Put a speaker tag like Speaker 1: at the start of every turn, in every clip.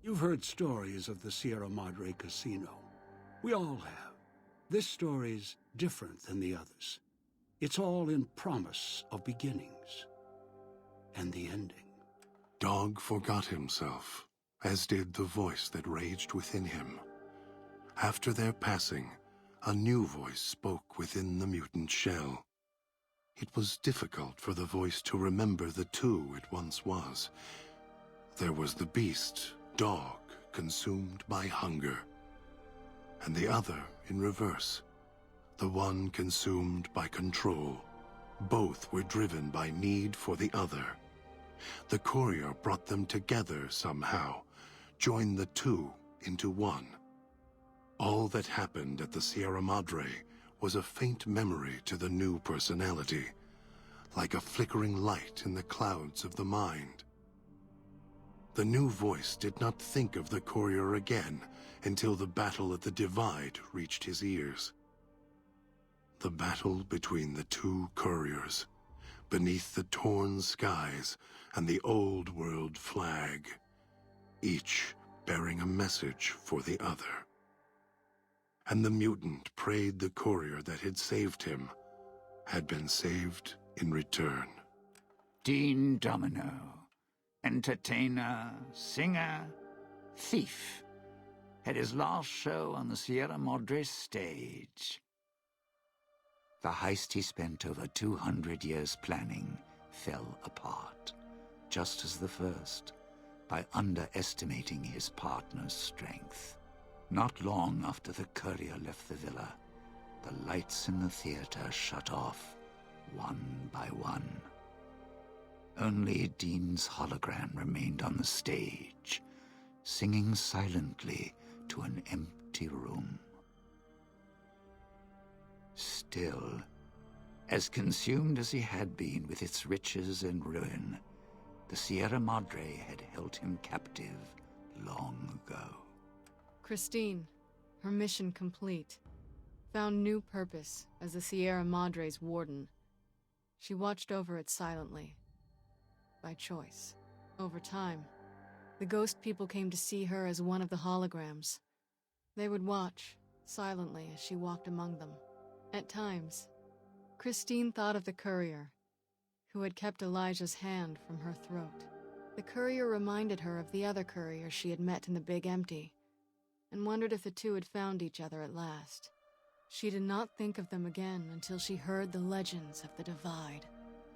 Speaker 1: You've heard stories of the Sierra Madre Casino. We all have. This story's different than the others. It's all in promise of beginnings. And the ending.
Speaker 2: Dog forgot himself, as did the voice that raged within him. After their passing, a new voice spoke within the mutant shell. It was difficult for the voice to remember the two it once was. There was the beast, Dog, consumed by hunger. And the other in reverse, the one consumed by control. Both were driven by need for the other. The courier brought them together somehow, joined the two into one. All that happened at the Sierra Madre was a faint memory to the new personality, like a flickering light in the clouds of the mind. The new voice did not think of the courier again until the battle at the Divide reached his ears. The battle between the two couriers, beneath the torn skies and the old world flag, each bearing a message for the other. And the mutant prayed the courier that had saved him had been saved in return.
Speaker 3: Dean Domino, entertainer, singer, thief, had his last show on the Sierra Madre stage. The heist he spent over 200 years planning fell apart, just as the first, by underestimating his partner's strength. Not long after the courier left the villa, the lights in the theater shut off, one by one. Only Dean's hologram remained on the stage, singing silently to an empty room. Still, as consumed as he had been with its riches and ruin, the Sierra Madre had held him captive long ago.
Speaker 4: Christine, her mission complete, found new purpose as the Sierra Madre's warden. She watched over it silently, by choice. Over time, the ghost people came to see her as one of the holograms. They would watch, silently, as she walked among them. At times, Christine thought of the courier, who had kept Elijah's hand from her throat. The courier reminded her of the other courier she had met in the Big Empty, and wondered if the two had found each other at last. She did not think of them again until she heard the legends of the Divide.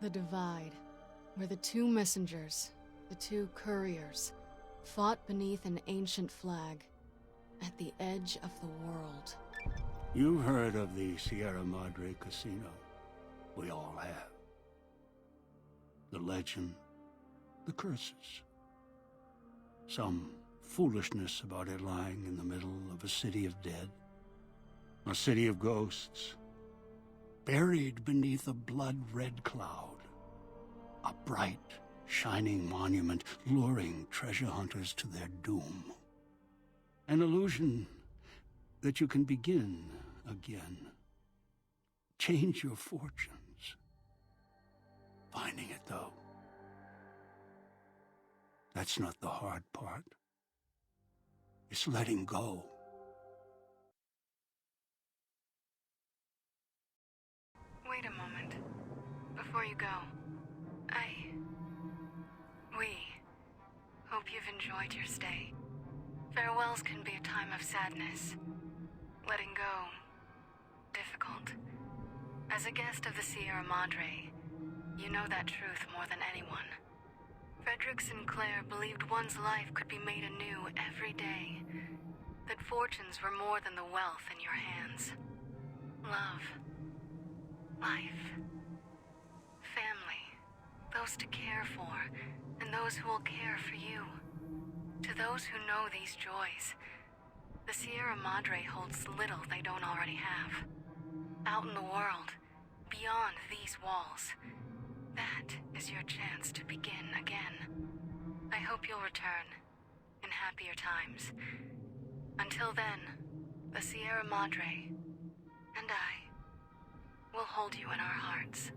Speaker 4: The Divide, where the two messengers, the two couriers, fought beneath an ancient flag, at the edge of the world.
Speaker 1: You've heard of the Sierra Madre Casino. We all have. The legend, the curses. Some foolishness about it lying in the middle of a city of dead. A city of ghosts. Buried beneath a blood-red cloud. A bright, shining monument luring treasure hunters to their doom. An illusion that you can begin again. Change your fortunes. Finding it, though, that's not the hard part. It's letting go.
Speaker 4: Wait a moment. Before you go, we hope you've enjoyed your stay. Farewells can be a time of sadness. Letting go, difficult. As a guest of the Sierra Madre, you know that truth more than anyone. Frederick Sinclair believed one's life could be made anew every day, that fortunes were more than the wealth in your hands. Love, life, family, those to care for, and those who will care for you. To those who know these joys, the Sierra Madre holds little they don't already have. Out in the world, beyond these walls, that is your chance to begin again. I hope you'll return in happier times. Until then, the Sierra Madre and I will hold you in our hearts.